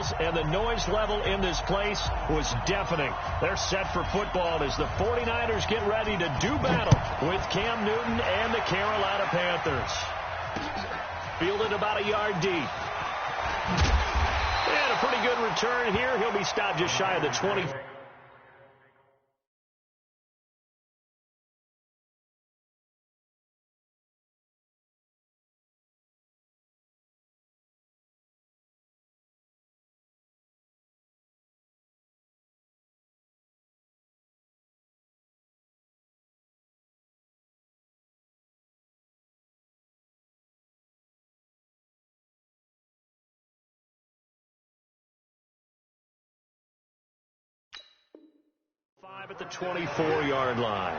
whistles, and the noise level in this place was deafening. They're set for football as the 49ers get ready to do battle with Cam Newton and the Carolina Panthers. Fielded about a yard deep. And a pretty good return here. He'll be stopped just shy of the 20. At the 24-yard line.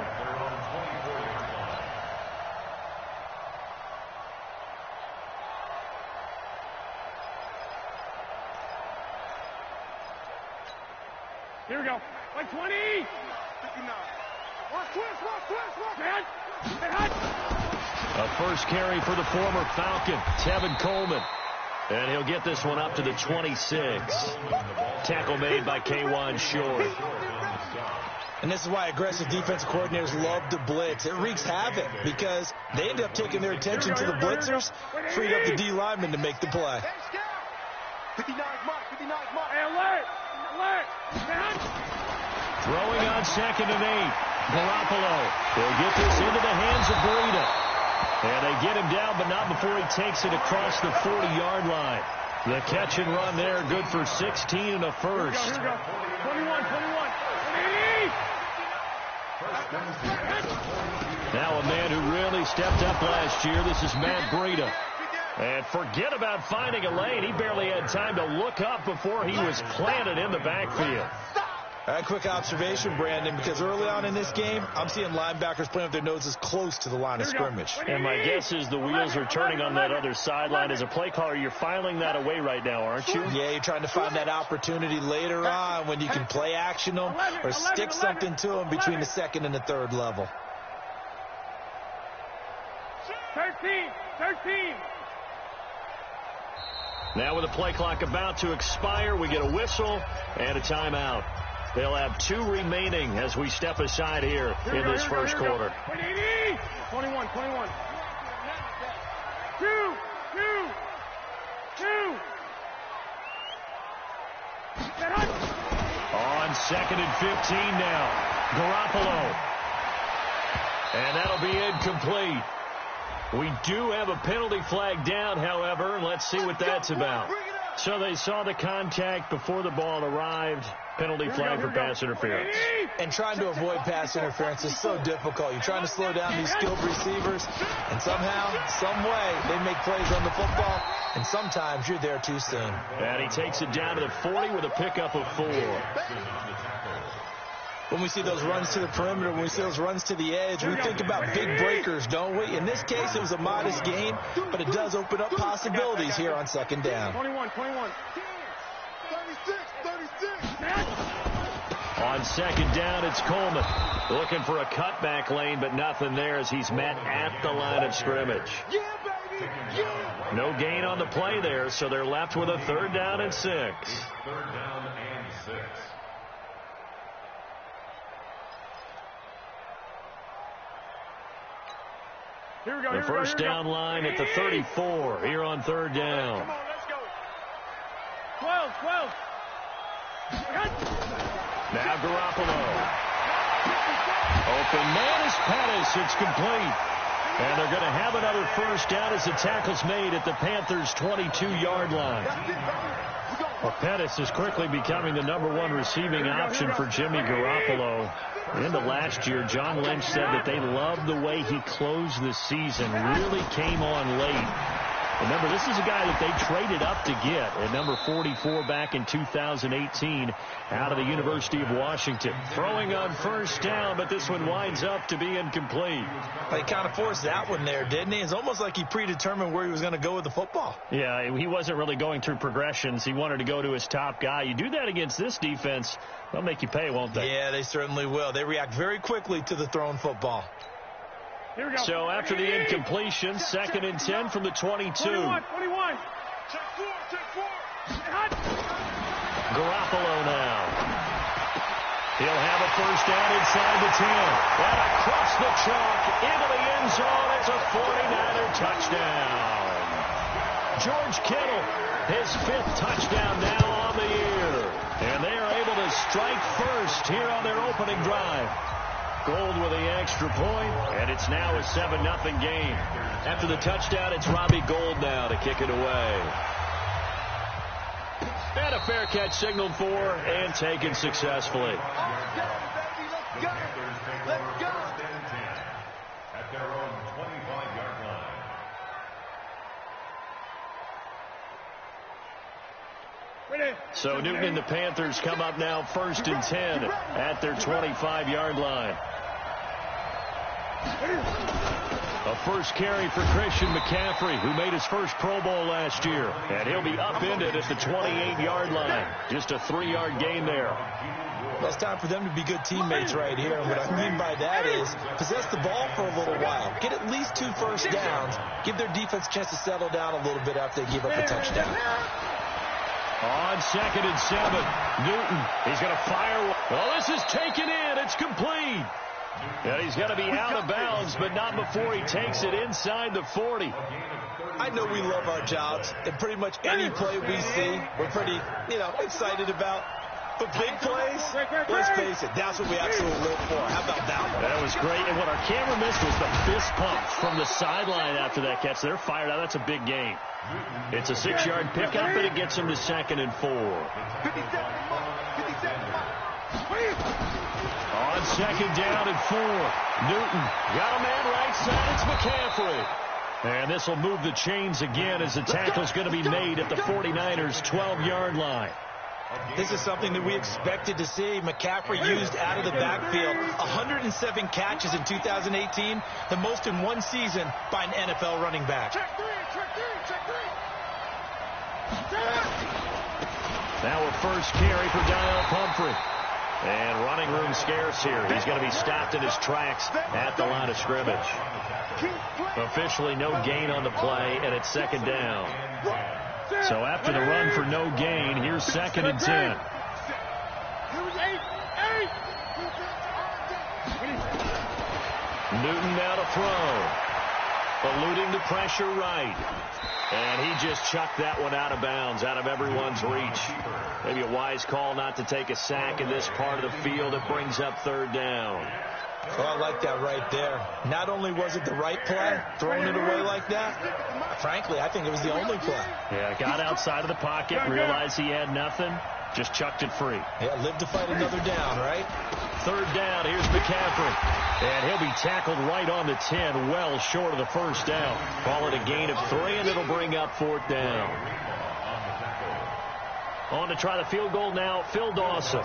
Here we go. Like 20. 59. Watch twist. A first carry for the former Falcon, Tevin Coleman. And he'll get this one up to the 26. Tackle made by K'Wan Short. And this is why aggressive defensive coordinators love to blitz. It wreaks havoc because they end up taking their attention to the blitzers, freed up the D lineman to make the play. 59 mark. Hey, alert. Throwing on 2nd and 8. Garoppolo will get this into the hands of Breida. And they get him down, but not before he takes it across the 40-yard line. The catch and run there, good for 16 and a first. Here we go. 21. Now a man who really stepped up last year. This is Matt Breida. And forget about finding a lane. He barely had time to look up before he was planted in the backfield. A quick observation, Brandon, because early on in this game, I'm seeing linebackers playing with their noses close to the line of scrimmage. And my guess is the wheels are turning on that other sideline. As a play caller, you're filing that away right now, aren't you? Yeah, you're trying to find that opportunity later on when you can play action them or stick something to them between the 2nd and the 3rd level. 13. Now with the play clock about to expire, we get a whistle and a timeout. They'll have 2 remaining as we step aside here in this first quarter. 21. 2. On 2nd and 15 now. Garoppolo. And that'll be incomplete. We do have a penalty flag down, however. Let's see what that's about. So they saw the contact before the ball arrived. Penalty flag for pass interference. And trying to avoid pass interference is so difficult. You're trying to slow down these skilled receivers, and somehow, some way, they make plays on the football, and sometimes you're there too soon. And he takes it down to the 40 with a pickup of 4. When we see those runs to the perimeter, when we see those runs to the edge, we think about big breakers, don't we? In this case, it was a modest gain, but it does open up possibilities here on 2nd down. 21. 36. On 2nd down, it's Coleman. Looking for a cutback lane, but nothing there as he's met at the line of scrimmage. No gain on the play there, so they're left with a 3rd down and 6. 3rd down and 6. Here we go. The first down line at the 34 here on 3rd down. Come on, let's go. 12. Now Garoppolo. Open man is Pettis. It's complete. And they're going to have another first down as the tackle's made at the Panthers' 22-yard line. Well, Pettis is quickly becoming the #1 receiving option for Jimmy Garoppolo. Into last year, John Lynch said that they loved the way he closed the season, really came on late. Remember, this is a guy that they traded up to get at number 44 back in 2018 out of the University of Washington. Throwing on first down, but this one winds up to be incomplete. He kind of forced that one there, didn't he? It's almost like he predetermined where he was going to go with the football. Yeah, he wasn't really going through progressions. He wanted to go to his top guy. You do that against this defense, they'll make you pay, won't they? Yeah, they certainly will. They react very quickly to the thrown football. Here we go. So after the incompletion, 2nd and 10 from the 22. 21. Check 4. Garoppolo now. He'll have a first down inside the 10. And across the chalk into the end zone. It's a 49er touchdown. George Kittle, his 5th touchdown now on the year. And they are able to strike first here on their opening drive. Gold with the extra point, and it's now a 7-0 game. After the touchdown, it's Robbie Gould now to kick it away. And a fair catch signaled for and taken successfully. At their own 25-yard line. So Newton and the Panthers come up now 1st and 10 at their 25-yard line. A first carry for Christian McCaffrey, who made his first Pro Bowl last year. And he'll be upended at the 28-yard line. Just a 3-yard gain there. Well, it's time for them to be good teammates right here. And what I mean by that is possess the ball for a little while. Get at least 2 first downs. Give their defense a chance to settle down a little bit after they give up a touchdown. On 2nd and 7, Newton, he's going to fire. Well, this is taken in. It's complete. And he's going to be out of bounds, but not before he takes it inside the 40. I know we love our jobs, and pretty much any play we see, we're pretty, excited about. But big plays, let's face it, that's what we actually live for. How about that one? That was great. And what our camera missed was the fist pump from the sideline after that catch. They're fired out. That's a big gain. It's a 6-yard pickup, and it gets him to 2nd and 4. On 2nd down and 4, Newton got a man right side. It's McCaffrey. And this will move the chains again as the tackle's going to be made at the 49ers' 12-yard line. This is something that we expected to see. McCaffrey used out of the backfield. 107 catches in 2018, the most in one season by an NFL running back. Now a first carry for Daniel Pumphrey. And running room scarce here. He's going to be stopped in his tracks at the line of scrimmage. Officially no gain on the play, and it's 2nd down. So after the run for no gain, here's 2nd and 10. Newton now to throw. Eluding the pressure right. And he just chucked that one out of bounds, out of everyone's reach. Maybe a wise call not to take a sack in this part of the field. It brings up 3rd down. Well, I like that right there. Not only was it the right play, throwing it away like that, frankly, I think it was the only play. Yeah, got outside of the pocket, realized he had nothing, just chucked it free. Yeah, live to fight another down, right? 3rd down, here's McCaffrey. And he'll be tackled right on the 10, well short of the first down. Call it a gain of 3, and it'll bring up 4th down. On to try the field goal now, Phil Dawson.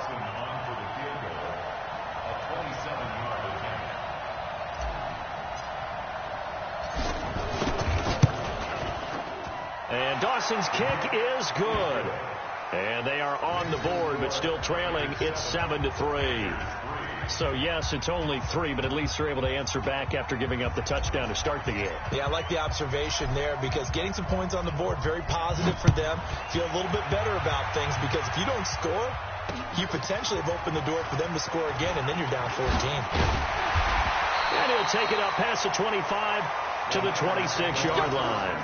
And Dawson's kick is good. And they are on the board, but still trailing. It's 7-3. So, yes, it's only 3, but at least they're able to answer back after giving up the touchdown to start the game. Yeah, I like the observation there because getting some points on the board, very positive for them. Feel a little bit better about things because if you don't score, you potentially have opened the door for them to score again, and then you're down 14. And he'll take it up past the 25 to the 26-yard line.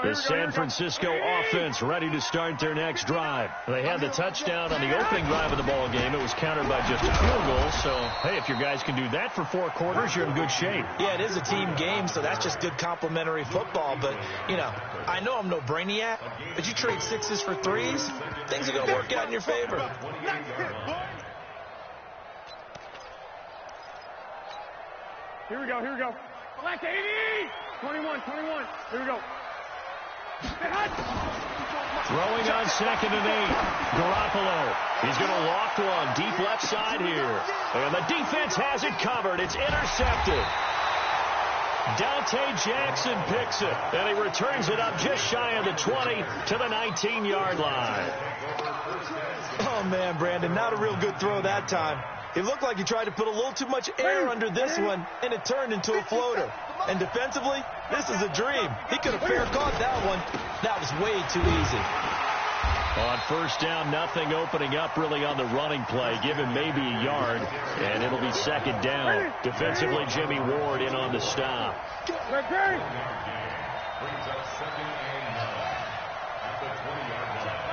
The San Francisco offense ready to start their next drive. They had the touchdown on the opening drive of the ball game. It was countered by just a field goal. So, hey, if your guys can do that for 4 quarters, you're in good shape. Yeah, it is a team game, so that's just good complimentary football. But, I know I'm no brainiac, but you trade 6s for 3s, things are going to work out in your favor. Here we go. Black 80! 21. Here we go. Throwing on 2nd and 8. Garoppolo. He's going to loft one deep left side here. And the defense has it covered. It's intercepted. Dante Jackson picks it. And he returns it up just shy of the 20 to the 19-yard line. Oh, man, Brandon, not a real good throw that time. It looked like he tried to put a little too much air under this one, and it turned into a floater. And defensively, this is a dream. He could have fair caught that one. That was way too easy. On first down, nothing opening up really on the running play. Give him maybe a yard, and it'll be 2nd down. Defensively, Jimmy Ward in on the stop. Brings up 2nd and 9 at the 20-yard line.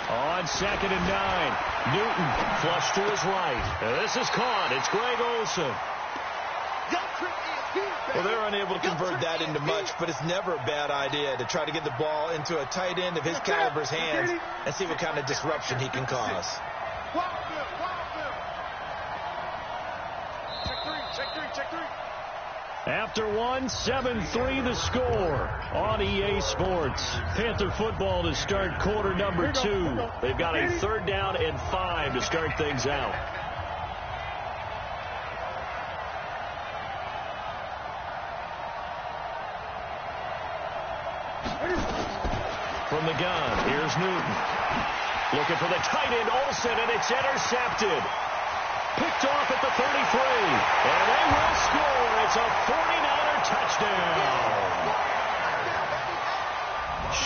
On 2nd and 9, Newton flush to his right. And this is caught. It's Greg Olsen. Well, they're unable to convert that into much, but it's never a bad idea to try to get the ball into a tight end of his caliber's hands and see what kind of disruption he can cause. Check three. After one, 7-3 the score on EA Sports. Panther football to start quarter number 2. They've got a 3rd down and 5 to start things out. From the gun, here's Newton. Looking for the tight end, Olsen, and it's intercepted. Picked off at the 33. And they will score. It's a 49er touchdown.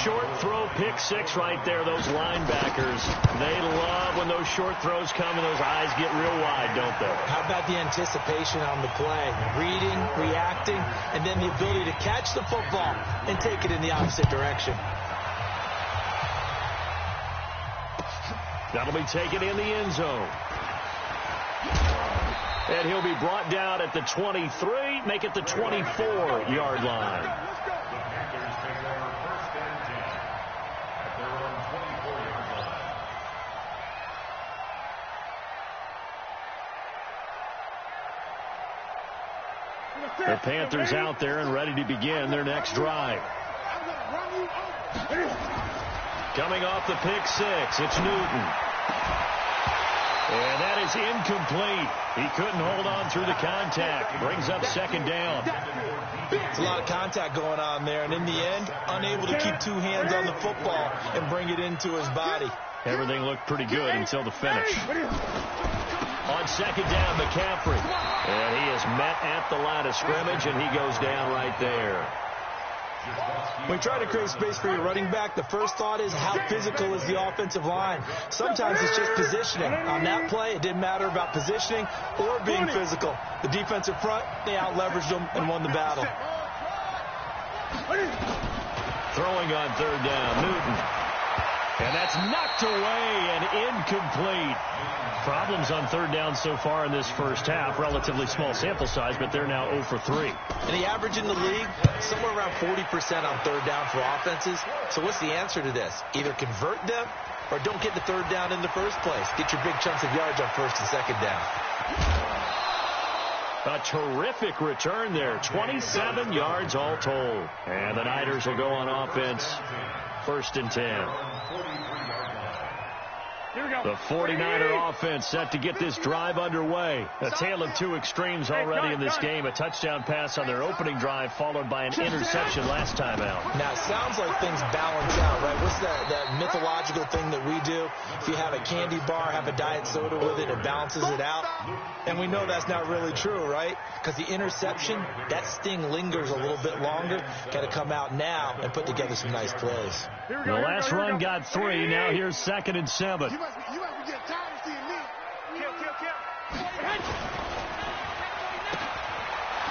Short throw, pick 6 right there. Those linebackers, they love when those short throws come and those eyes get real wide, don't they? How about the anticipation on the play? Reading, reacting, and then the ability to catch the football and take it in the opposite direction. That'll be taken in the end zone. And he'll be brought down at the 23, make it the 24-yard line. The Panthers take over 1st and 10 at their own 24-yard line. The Panthers out there and ready to begin their next drive. Coming off the pick 6, it's Newton. And that is incomplete. He couldn't hold on through the contact. Brings up 2nd down. It's a lot of contact going on there, and in the end, unable to keep 2 hands on the football and bring it into his body. Everything looked pretty good until the finish. On 2nd down, McCaffrey. And he is met at the line of scrimmage, and he goes down right there. When you try to create space for your running back, the first thought is how physical is the offensive line. Sometimes it's just positioning. On that play, it didn't matter about positioning or being physical. The defensive front, they out-leveraged them and won the battle. Throwing on 3rd down, Newton. And that's knocked away and incomplete. Problems on 3rd down so far in this first half. Relatively small sample size, but they're now 0 for 3. And the average in the league, somewhere around 40% on 3rd down for offenses. So what's the answer to this? Either convert them or don't get the 3rd down in the first place. Get your big chunks of yards on 1st and 2nd down. A terrific return there. 27 yards all told. And the Niners will go on offense. 1st and 10. The 49er offense set to get this drive underway. A tale of 2 extremes already in this game. A touchdown pass on their opening drive, followed by an interception last time out. Now, it sounds like things balance out, right? What's that mythological thing that we do? If you have a candy bar, have a diet soda with it, it balances it out. And we know that's not really true, right? Because the interception, that sting lingers a little bit longer. Got to come out now and put together some nice plays. The last run got 3. Now here's 2nd and 7. You must be getting tired of seeing me. Kill.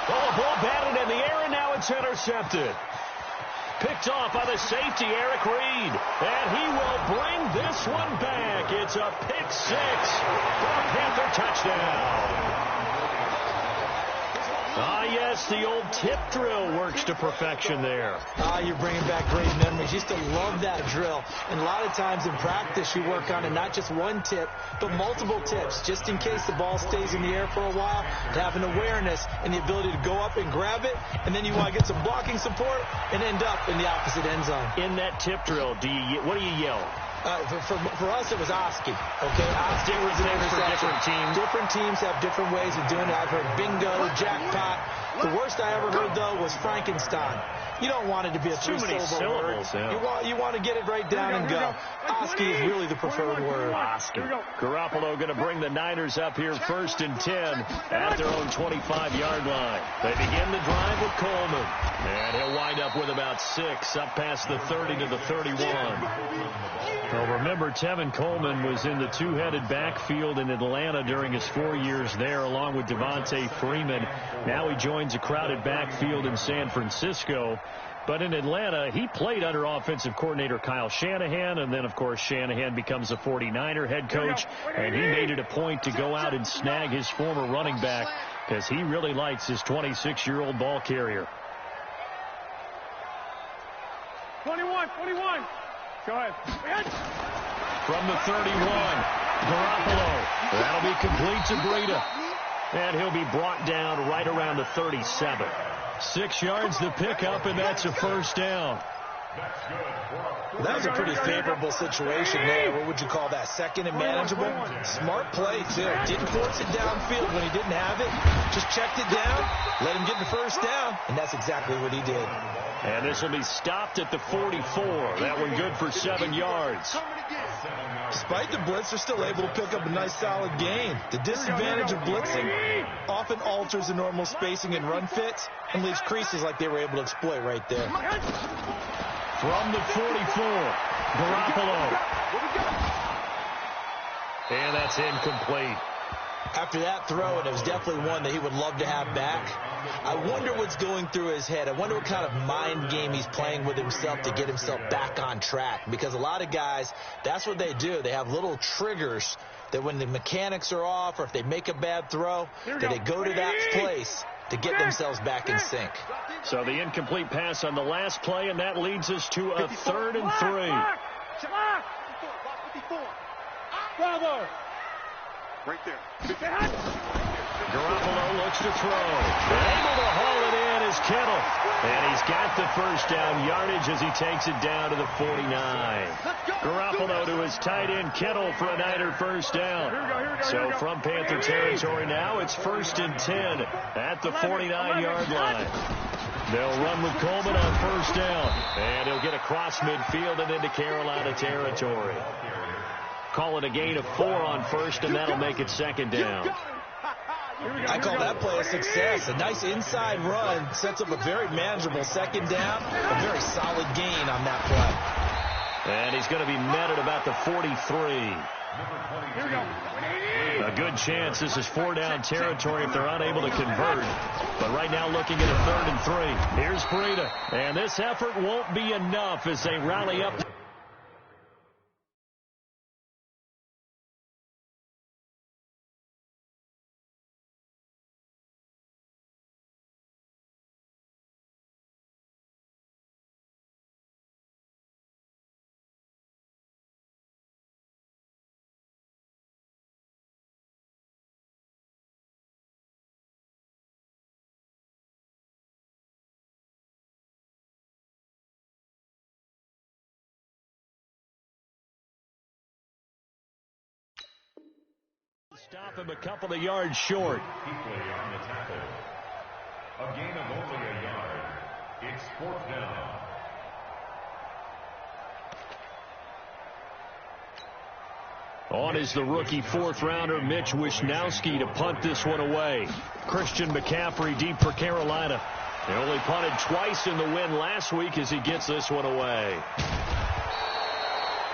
Oh, ball batted in the air, and now it's intercepted. Picked off by the safety, Eric Reed. And he will bring this one back. It's a pick 6 for a Panther touchdown. Ah, yes, the old tip drill works to perfection there. You're bringing back great memories. Used to love that drill. And a lot of times in practice, you work on it, not just one tip, but multiple tips, just in case the ball stays in the air for a while, to have an awareness and the ability to go up and grab it, and then you want to get some blocking support and end up in the opposite end zone. In that tip drill, what do you yell? For us, it was Oski. Okay, Oski was an for different teams. Different teams have different ways of doing it. I've heard bingo, jackpot. The worst I ever heard, though, was Frankenstein. You don't want it to be a three-syllable word. Yeah. You want to get it right down and go. Oski is really the preferred word. Oski. Garoppolo going to bring the Niners up here 1st and 10 at their own 25-yard line. They begin the drive with Coleman. And he'll wind up with about 6 up past the 30 to the 31. Well, remember, Tevin Coleman was in the two-headed backfield in Atlanta during his 4 years there, along with Devontae Freeman. Now he joins a crowded backfield in San Francisco. But in Atlanta, he played under offensive coordinator Kyle Shanahan, and then, of course, Shanahan becomes a 49er head coach, and he made it a point to go out and snag his former running back because he really likes his 26-year-old ball carrier. 21. Go ahead. From the 31, Garoppolo. That'll be complete to Breida. And he'll be brought down right around the 37. 6 yards to pick up, and that's a first down. That was a pretty favorable situation there. What would you call that? Second and manageable? Smart play, too. Didn't force it downfield when he didn't have it. Just checked it down, let him get the first down, and that's exactly what he did. And this will be stopped at the 44. That one good for 7 yards. Despite the blitz, they're still able to pick up a nice solid gain. The disadvantage of blitzing often alters the normal spacing and run fits and leaves creases like they were able to exploit right there. From the 44, Garoppolo. And that's incomplete. After that throw, and it was definitely one that he would love to have back, I wonder what's going through his head. I wonder what kind of mind game he's playing with himself to get himself back on track. Because a lot of guys, that's what they do. They have little triggers that when the mechanics are off or if they make a bad throw, that they go to that place to get themselves back in sync. So the incomplete pass on the last play, and that leads us to a 3rd and 3. Bravo. Right there. Garoppolo looks to throw. Able to haul it in is Kittle. And he's got the first down yardage as he takes it down to the 49. Garoppolo to his tight end Kittle for a Niner first down. So from Panther territory now, it's 1st and 10 at the 49-yard line. They'll run with Coleman on first down. And he'll get across midfield and into Carolina territory. Call it a gain of 4 on first, and that'll make it 2nd down. I call that play a success. A nice inside run sets up a very manageable 2nd down. A very solid gain on that play. And he's going to be met at about the 43. A good chance this is 4-down territory if they're unable to convert. But right now looking at a 3rd and 3. Here's Breida. And this effort won't be enough as they rally up. Stop him a couple of yards short. On the tackle. A gain of only a yard. It's 4th down. On is the rookie 4th-rounder Mitch Wishnowsky to punt this one away. Christian McCaffrey deep for Carolina. They only punted twice in the win last week as he gets this one away.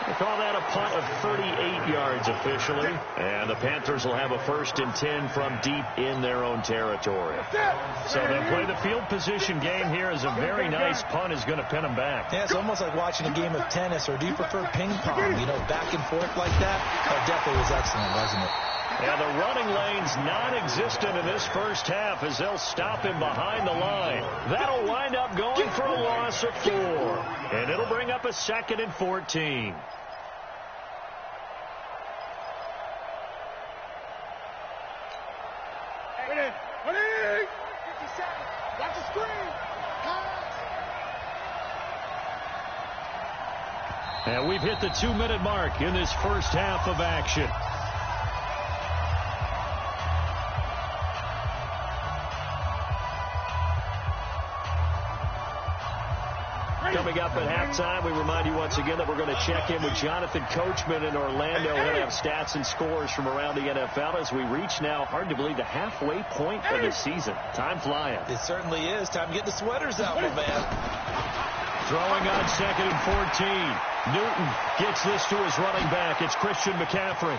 They call that a punt of 38 yards officially. And the Panthers will have a 1st and 10 from deep in their own territory. So they'll play the field position game here as a very nice punt is going to pin them back. Yeah, it's almost like watching a game of tennis, or do you prefer ping pong? You know, back and forth like that? That definitely was excellent, wasn't it? And the running lane's non-existent in this first half as they'll stop him behind the line. That'll wind up going for a loss of 4. And it'll bring up a 2nd and 14. And we've hit the 2-minute mark in this first half of action. Coming up at halftime, we remind you once again that we're going to check in with Jonathan Coachman in Orlando. He'll have stats and scores from around the NFL as we reach now, hard to believe, the halfway point of the season. Time flying. It certainly is. Time to get the sweaters out, my man. Throwing on 2nd and 14. Newton gets this to his running back. It's Christian McCaffrey.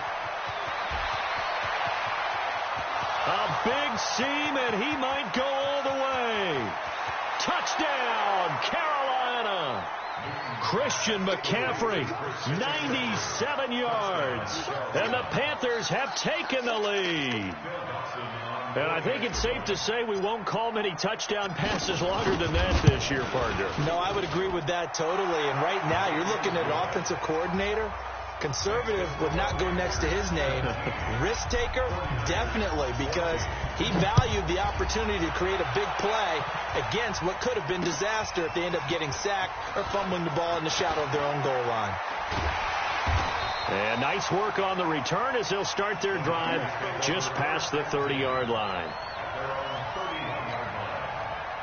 A big seam, and he might go all the way. Touchdown, Carolina. Christian McCaffrey, 97 yards. And the Panthers have taken the lead. And I think it's safe to say we won't call many touchdown passes longer than that this year, partner. No, I would agree with that totally. And right now, you're looking at an offensive coordinator. Conservative would not go next to his name. Risk taker, definitely, because he valued the opportunity to create a big play against what could have been disaster if they end up getting sacked or fumbling the ball in the shadow of their own goal line. And nice work on the return as they'll start their drive just past the 30-yard line.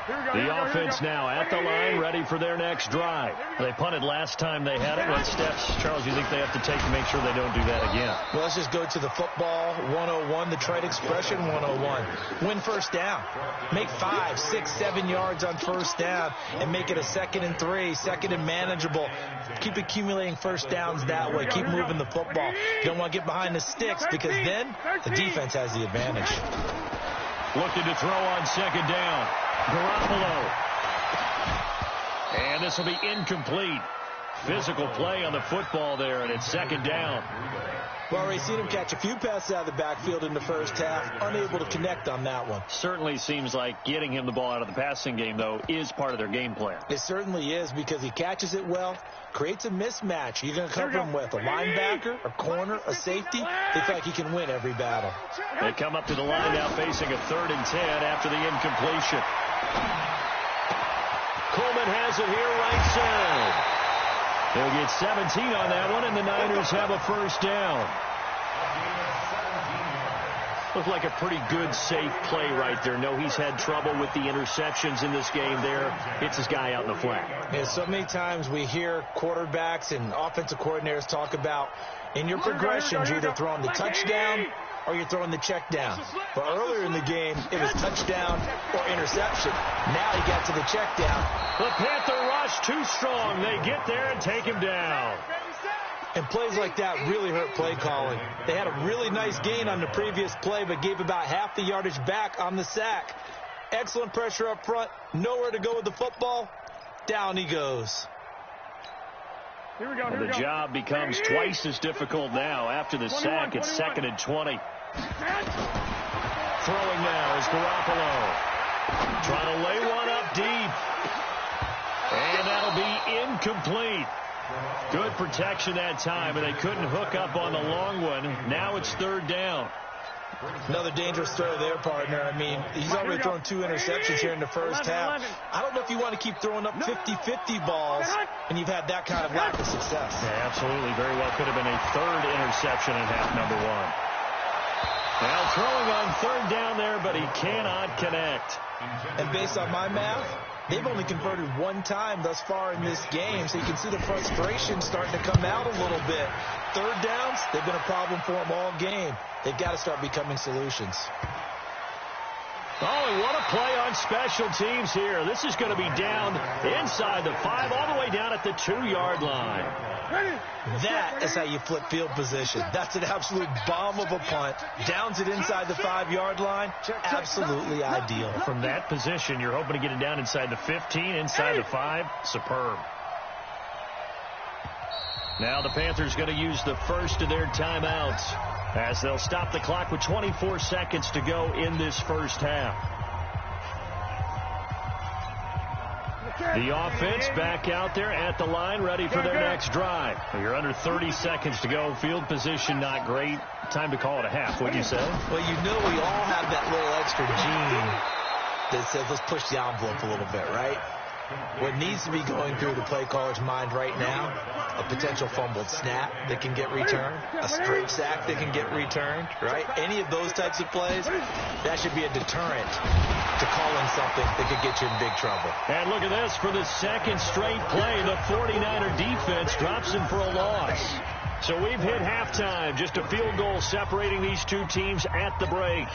The offense now at the line, ready for their next drive. They punted last time they had it. What steps, Charles, do you think they have to take to make sure they don't do that again? Well, let's just go to the football 101, the trade expression 101. Win first down. Make 5, 6, 7 yards on first down and make it a 2nd and 3, 2nd and manageable. Keep accumulating first downs that way. Keep moving the football. You don't want to get behind the sticks because then the defense has the advantage. Looking to throw on 2nd down. Garoppolo. And this will be incomplete. Physical play on the football there, and it's 2nd down. Well, already seen him catch a few passes out of the backfield in the first half. Unable to connect on that one. Certainly seems like getting him the ball out of the passing game, though, is part of their game plan. It certainly is because he catches it well, creates a mismatch. You're going to cover him with a linebacker, a corner, a safety. They feel like he can win every battle. They come up to the line now facing a 3rd and 10 after the incompletion. Coleman has it here right side. They'll get 17 on that one, and the Niners have a first down. Looked like a pretty good, safe play right there. No, he's had trouble with the interceptions in this game there. Hits his guy out in the flat. Yeah, so many times we hear quarterbacks and offensive coordinators talk about in your progressions, you're either throwing the touchdown or you're throwing the check down. But earlier in the game, it was touchdown or interception. Now he got to the check down. The Panther rush too strong. They get there and take him down. And plays like that really hurt play calling. They had a really nice gain on the previous play, but gave about half the yardage back on the sack. Excellent pressure up front. Nowhere to go with the football. Down he goes. Here we go, the job becomes twice as difficult now. After the sack, it's 2nd and 20. Throwing now is Garoppolo. Trying to lay one up deep. And that'll be incomplete. Good protection that time, and they couldn't hook up on the long one. Now it's 3rd down. Another dangerous throw there, partner. I mean, he's already thrown 2 interceptions here in the first half. I don't know if you want to keep throwing up 50-50 balls, and you've had that kind of lack of success. Yeah, absolutely. Very well could have been a 3rd interception in half number 1. Now throwing on 3rd down there, but he cannot connect. And based on my math, they've only converted 1 time thus far in this game, so you can see the frustration starting to come out a little bit. 3rd downs, they've been a problem for them all game. They've got to start becoming solutions. Oh, and what a play on special teams here. This is going to be down inside the 5, all the way down at the 2-yard line. That is how you flip field position. That's an absolute bomb of a punt. Downs it inside the 5-yard line. Absolutely ideal. From that position, you're hoping to get it down inside the 15, inside the 5. Superb. Now the Panthers going to use the first of their timeouts as they'll stop the clock with 24 seconds to go in this first half. The offense back out there at the line, ready for their next drive. You're under 30 seconds to go. Field position not great. Time to call it a half, wouldn't you say? Well, you know we all have that little extra gene that says let's push the envelope a little bit, right? What needs to be going through the play caller's mind right now, a potential fumbled snap that can get returned, a straight sack that can get returned, right? Any of those types of plays, that should be a deterrent to calling something that could get you in big trouble. And look at this. For the second straight play, the 49er defense drops him for a loss. So we've hit halftime. Just a field goal separating these two teams at the break.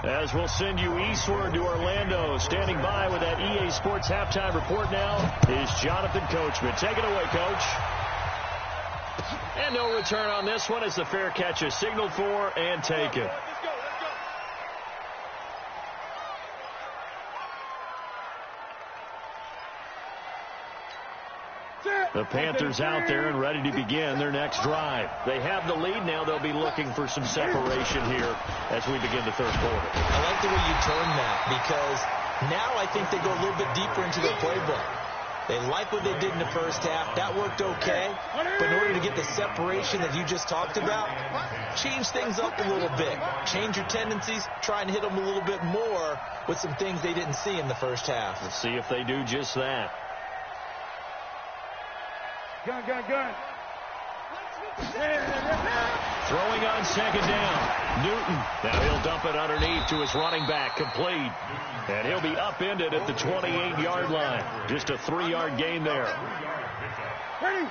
As we'll send you eastward to Orlando. Standing by with that EA Sports halftime report now is Jonathan Coachman. Take it away, Coach. And no return on this one as the fair catch is signaled for and taken. The Panthers out there and ready to begin their next drive. They have the lead now. They'll be looking for some separation here as we begin the third quarter. I like the way you turn that because now I think they go a little bit deeper into their playbook. They like what they did in the first half. That worked okay. But in order to get the separation that you just talked about, change things up a little bit. Change your tendencies. Try and hit them a little bit more with some things they didn't see in the first half. Let's see if they do just that. Gun. Throwing on second down. Newton. Now he'll dump it underneath to his running back. Complete. And he'll be upended at the 28-yard line. Just a 3-yard gain there.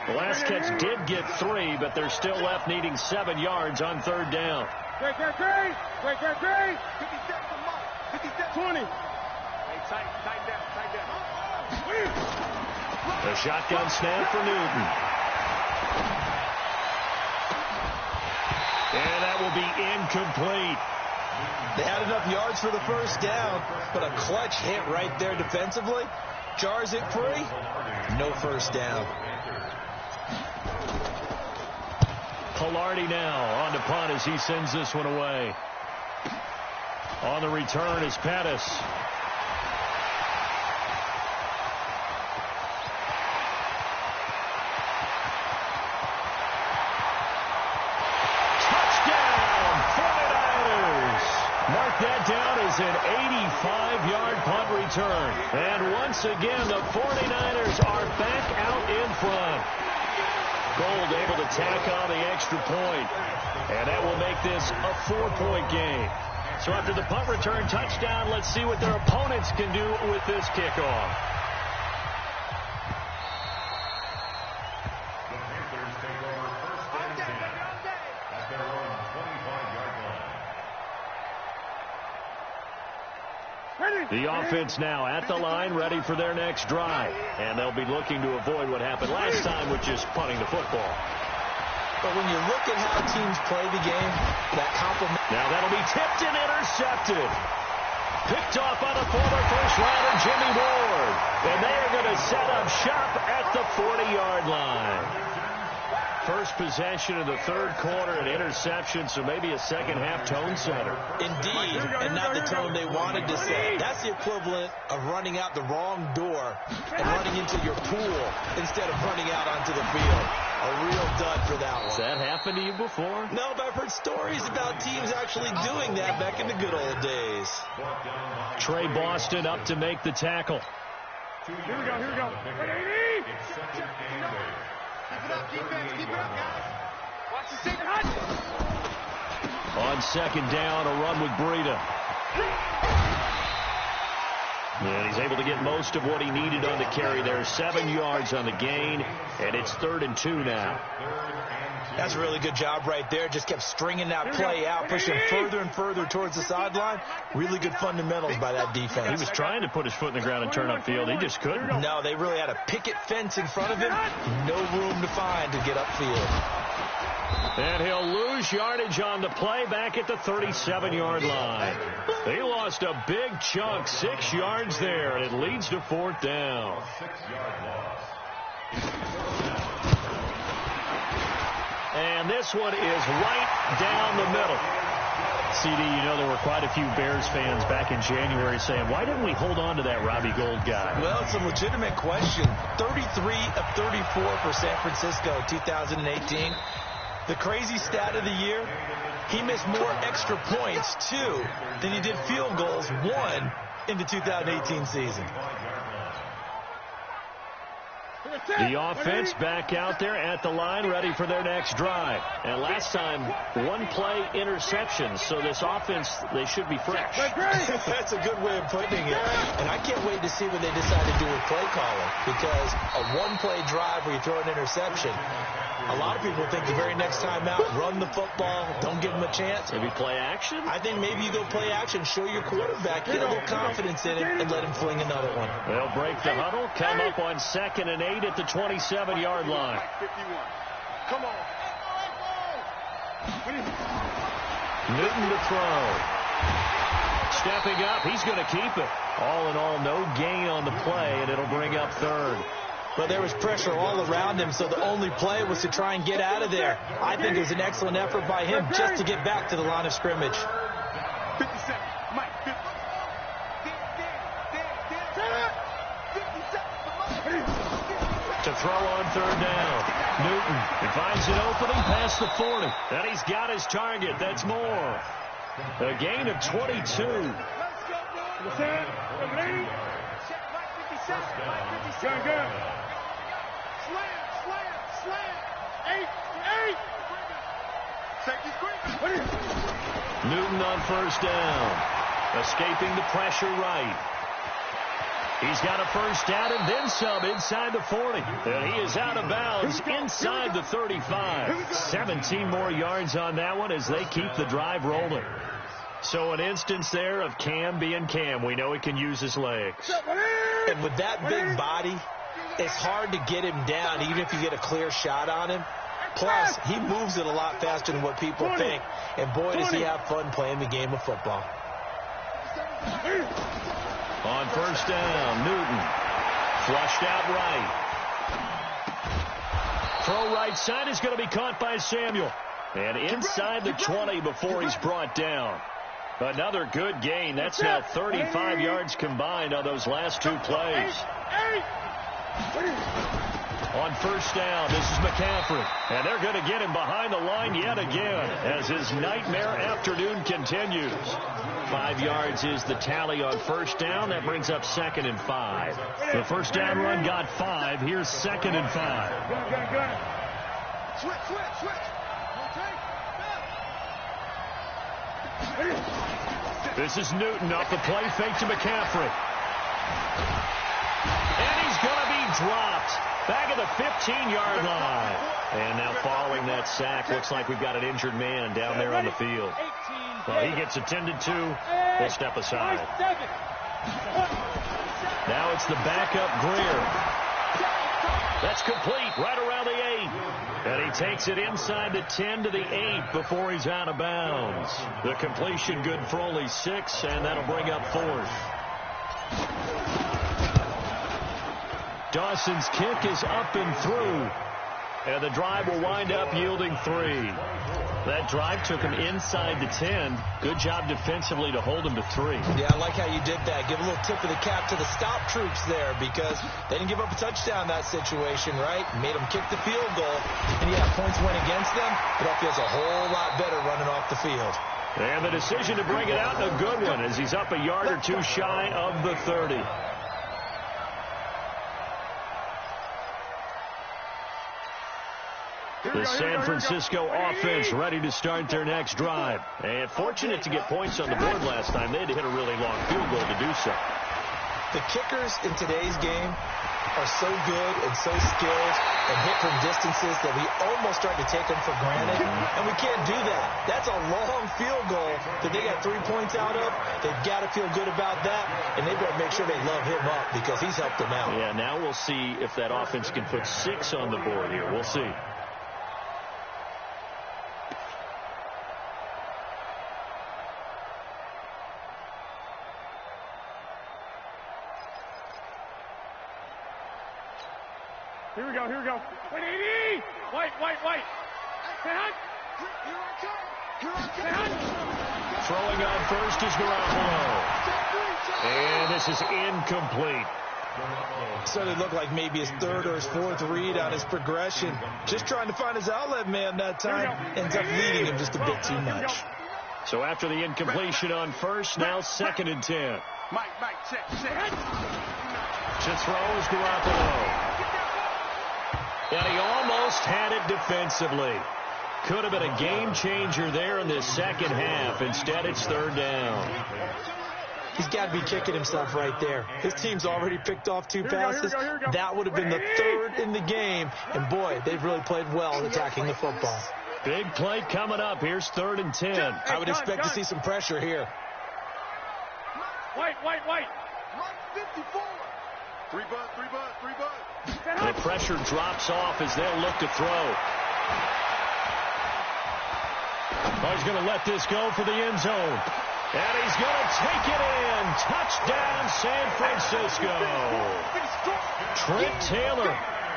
The last catch did get 3, but they're still left needing 7 yards on third down. Great. 20. Hey, tight down. The shotgun snap for Newton. And that will be incomplete. They had enough yards for the first down, but a clutch hit right there defensively. Jars it free. No first down. Pilardi now on to punt as he sends this one away. On the return is Pettis. That down is an 85-yard punt return. And once again, the 49ers are back out in front. Gold able to tack on the extra point. And that will make this a 4-point game. So after the punt return touchdown, let's see what their opponents can do with this kickoff. The offense now at the line, ready for their next drive. And they'll be looking to avoid what happened last time, which is punting the football. But when you look at how teams play the game, that compliment. Now that'll be tipped and intercepted. Picked off by the former first-rounder Jimmy Ward. And they are going to set up shop at the 40-yard line. First possession of the third quarter, an interception, so maybe a second-half tone setter. Indeed, and not the tone they wanted to set. That's the equivalent of running out the wrong door and running into your pool instead of running out onto the field. A real dud for that one. Has that happened to you before? No, but I've heard stories about teams actually doing that back in the good old days. Trey Boston up to make the tackle. Here we go. Keep it up, defense. Keep it up, guys. Watch the second hunt. On second down, a run with Breida. And he's able to get most of what he needed on the carry there. 7 yards on the gain, and it's 3rd and 2 now. That's a really good job right there. Just kept stringing that play out, pushing further and further towards the sideline. Really good fundamentals by that defense. He was trying to put his foot in the ground and turn upfield. He just couldn't. No, they really had a picket fence in front of him. No room to find to get upfield. And he'll lose yardage on the play back at the 37-yard line. They lost a big chunk, 6 yards there, and it leads to 4th down. And this one is right down the middle. CD, you know there were quite a few Bears fans back in January saying, why didn't we hold on to that Robbie Gould guy? Well, it's a legitimate question. 33 of 34 for San Francisco 2018. The crazy stat of the year, he missed more extra points, 2, than he did field goals, 1, in the 2018 season. The offense back out there at the line, ready for their next drive. And last time, one play interception. So this offense, they should be fresh. That's a good way of putting it. And I can't wait to see what they decide to do with play calling. Because a one-play drive where you throw an interception, a lot of people think the very next time out, run the football, don't give them a chance. Maybe play action? I think maybe you go play action, show your quarterback, get a little confidence in it, and let him fling another one. They'll break the huddle, come up on 2nd and 8 at the 27-yard line. 51. Come on. Newton to throw. Stepping up, he's going to keep it. All in all, no gain on the play, and it'll bring up 3rd. Well, there was pressure all around him, so the only play was to try and get out of there. I think it was an excellent effort by him just to get back to the line of scrimmage. 57. Mike, 50. To throw on 3rd down. Newton, he finds an opening past the 40. And he's got his target. That's more. A gain of 22. Let's go, bro. Ready? Good, good. Slam. 8. Safety screen. Newton on 1st down. Escaping the pressure right. He's got a 1st down and then some inside the 40. And he is out of bounds inside the 35. 17 more yards on that one as they keep the drive rolling. So an instance there of Cam being Cam. We know he can use his legs. And with that big body, it's hard to get him down even if you get a clear shot on him. Plus, he moves it a lot faster than what people think. And boy, does he have fun playing the game of football. On 1st down, Newton. Flushed out right. Throw right side is going to be caught by Samuel. And inside the 20 before he's brought down. Another good gain. That's now 35 yards combined on those last 2 plays. On 1st down, this is McCaffrey. And they're going to get him behind the line yet again as his nightmare afternoon continues. 5 yards is the tally on 1st down. That brings up 2nd and 5. The 1st down run got 5. Here's 2nd and 5. Good. Switch. This is Newton off the play fake to McCaffrey. And he's going to be dropped back at the 15-yard line. And now following that sack, looks like we've got an injured man down there on the field. Well, he gets attended to. We'll step aside. Now it's the backup Greer. That's complete right around the 8. And he takes it inside the 10 to the 8 before he's out of bounds. The completion good for only 6, and that'll bring up 4th. Dawson's kick is up and through. And the drive will wind up yielding 3. That drive took him inside the 10. Good job defensively to hold him to 3. Yeah, I like how you did that. Give a little tip of the cap to the stop troops there because they didn't give up a touchdown in that situation, right? Made them kick the field goal. And, yeah, points went against them, but that feels a whole lot better running off the field. And the decision to bring it out, a good one, as he's up a yard or 2 shy of the 30. The San Francisco offense ready to start their next drive. And fortunate to get points on the board last time. They had to hit a really long field goal to do so. The kickers in today's game are so good and so skilled and hit from distances that we almost start to take them for granted. And we can't do that. That's a long field goal that they got 3 points out of. They've got to feel good about that. And they better make sure they love him up because he's helped them out. Yeah, now we'll see if that offense can put 6 on the board here. We'll see. Here we go. White. Throwing on first is Garoppolo. And this is incomplete. Certainly looked like maybe his third or his fourth read on his progression. Just trying to find his outlet man that time. Ends up leading him just a bit too much. So after the incompletion on first, now 2nd and 10. Mike, check. To throw is Garoppolo. And he almost had it defensively. Could have been a game changer there in this second half. Instead, it's 3rd down. He's got to be kicking himself right there. His team's already picked off 2 passes. That would have been the 3rd in the game. And, boy, they've really played well attacking the football. Big play coming up. Here's 3rd and 10. I would expect to see some pressure here. White. Mike 54. 3 buds. The pressure drops off as they'll look to throw. Oh, he's going to let this go for the end zone. And he's going to take it in. Touchdown, San Francisco. Trent Taylor,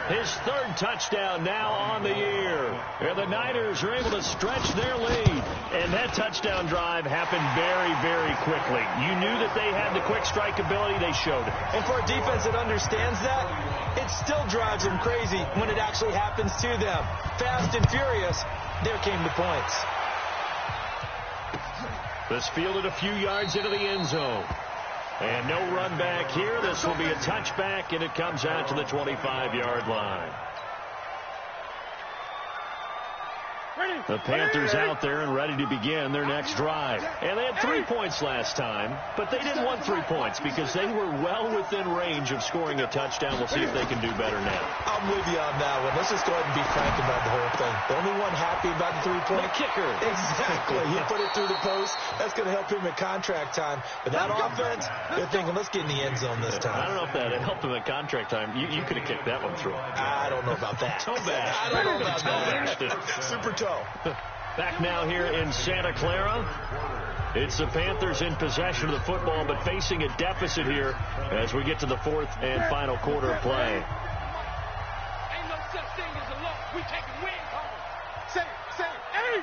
his 3rd touchdown now on the year. And the Niners are able to stretch their lead. And that touchdown drive happened very, very quickly. You knew that they had the quick strike ability. They showed it. And for a defense that understands that, it still drives them crazy when it actually happens to them. Fast and furious, there came the points. This fielded a few yards into the end zone. And no run back here. This will be a touchback, and it comes out to the 25-yard line. The Panthers out there and ready to begin their next drive. And they had 3 points last time, but they didn't want 3 points because they were well within range of scoring a touchdown. We'll see if they can do better now. I'm with you on that one. Let's just go ahead and be frank about the whole thing. The only one happy about the 3-point kicker. Exactly. He put it through the post. That's going to help him at contract time. But that offense, they're thinking, let's get in the end zone this time. I don't know if that helped him at contract time. You could have kicked that one through. I don't know about that. Toe bash. I don't know about that. Super toe. Back now here in Santa Clara. It's the Panthers in possession of the football, but facing a deficit here as we get to the 4th and final quarter of play. Ain't no such thing as a loss. We taking wins home. Say, hey!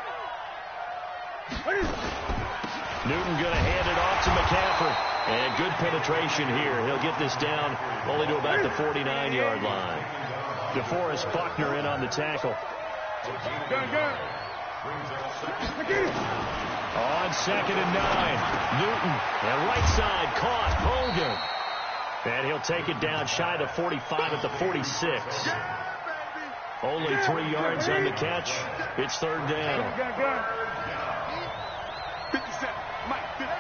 Newton going to hand it off to McCaffrey. And good penetration here. He'll get this down only to about the 49-yard line. DeForest Buckner in on the tackle. Gun. On 2nd and 9. Newton, and right side, caught. Hogan. And he'll take it down shy of 45 at the 46. Only 3 yards on the catch. It's 3rd down. 57. Mike, 50.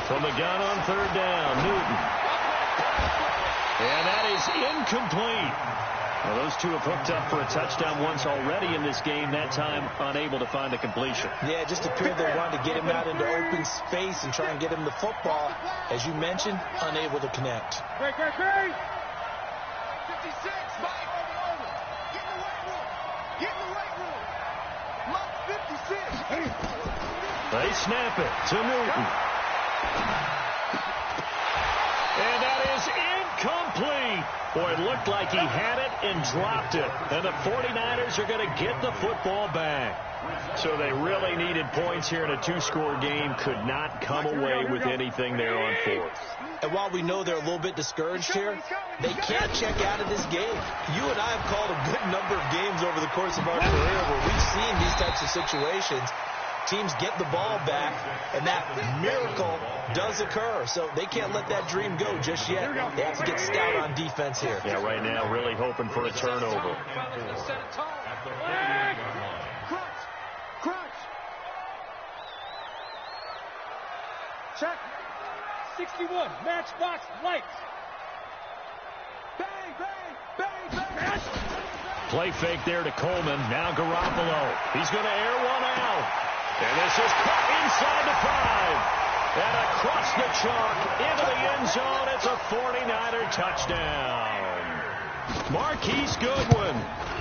From the gun on 3rd down, Newton. And that is incomplete. Well, those two have hooked up for a touchdown once already in this game, that time unable to find a completion. Yeah, it just appeared they wanted to get him out into open space and try and get him the football. As you mentioned, unable to connect. Great. 56, Mike. Get in the weight room. Mike, 56. They snap it to Newton. And that is incomplete. Boy, it looked like he had it and dropped it. And the 49ers are going to get the football back. So they really needed points here in a 2-score game. Could not come away with anything there on 4th. And while we know they're a little bit discouraged here, they can't check out of this game. You and I have called a good number of games over the course of our career where we've seen these types of situations. Teams get the ball back, and that miracle does occur. So they can't let that dream go just yet. They have to get stout on defense here. Yeah, right now really hoping for a turnover. Crunch. Check. 61. Matchbox lights. Bang. Play fake there to Coleman. Now Garoppolo. He's going to air one out. And this is caught inside the 5. And across the chalk into the end zone. It's a 49er touchdown. Marquise Goodwin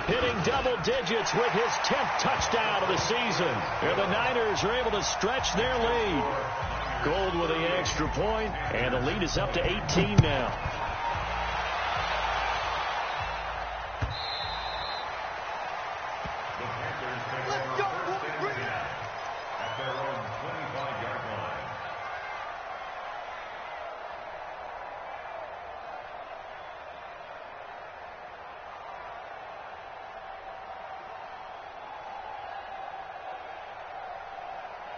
hitting double digits with his 10th touchdown of the season. And the Niners are able to stretch their lead. Gold with the extra point, and the lead is up to 18 now.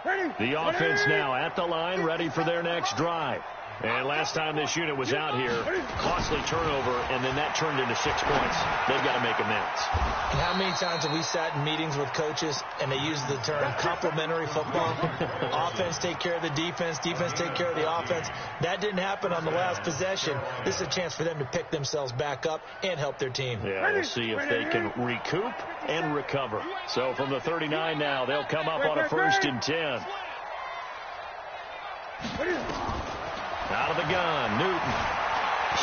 The offense now at the line, ready for their next drive. And last time this unit was out here, costly turnover, and then that turned into 6 points. They've got to make amends. And how many times have we sat in meetings with coaches and they use the term complementary football? Offense take care of the defense, defense take care of the offense. That didn't happen on the last possession. This is a chance for them to pick themselves back up and help their team. Yeah, we'll see if they can recoup and recover. So from the 39 now, they'll come up on a 1st and 10. Out of the gun, Newton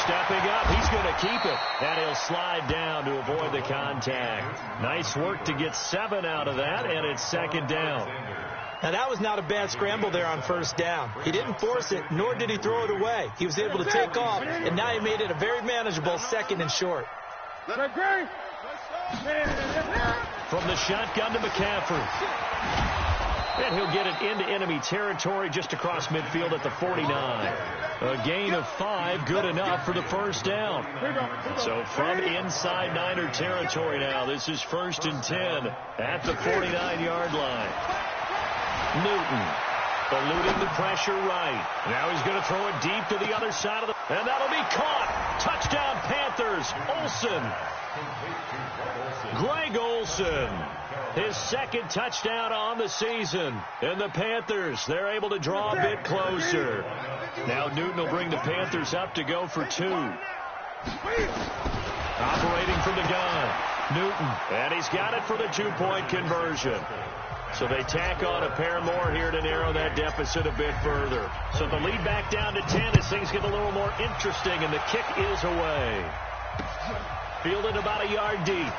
stepping up. He's going to keep it, and he'll slide down to avoid the contact. Nice work to get 7 out of that, and it's 2nd down. Now, that was not a bad scramble there on 1st down. He didn't force it, nor did he throw it away. He was able to take off, and now he made it a very manageable 2nd and short. From the shotgun to McCaffrey. And he'll get it into enemy territory just across midfield at the 49. A gain of 5, good enough for the 1st down. So from inside Niner territory now, this is 1st and 10 at the 49-yard line. Newton eluding the pressure right. Now he's going to throw it deep to the other side of the... And that'll be caught. Touchdown Panthers. Olsen. Greg Olsen. His 2nd touchdown on the season. And the Panthers, they're able to draw a bit closer. Now Newton will bring the Panthers up to go for 2. Operating from the gun. Newton. And he's got it for the 2-point conversion. So they tack on a pair more here to narrow that deficit a bit further. So the lead back down to 10 as things get a little more interesting, and the kick is away. Fielded about a yard deep.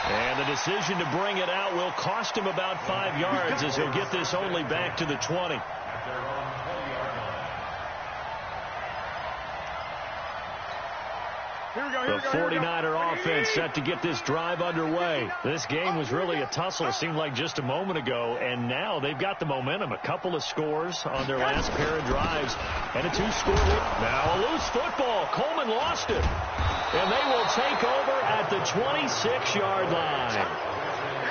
And the decision to bring it out will cost him about 5 yards as he'll get this only back to the 20. The 49er offense set to get this drive underway. This game was really a tussle, it seemed like just a moment ago, and now they've got the momentum. A couple of scores on their last pair of drives, and a 2-score lead. Now a loose football. Coleman lost it, and they will take over at the 26-yard line.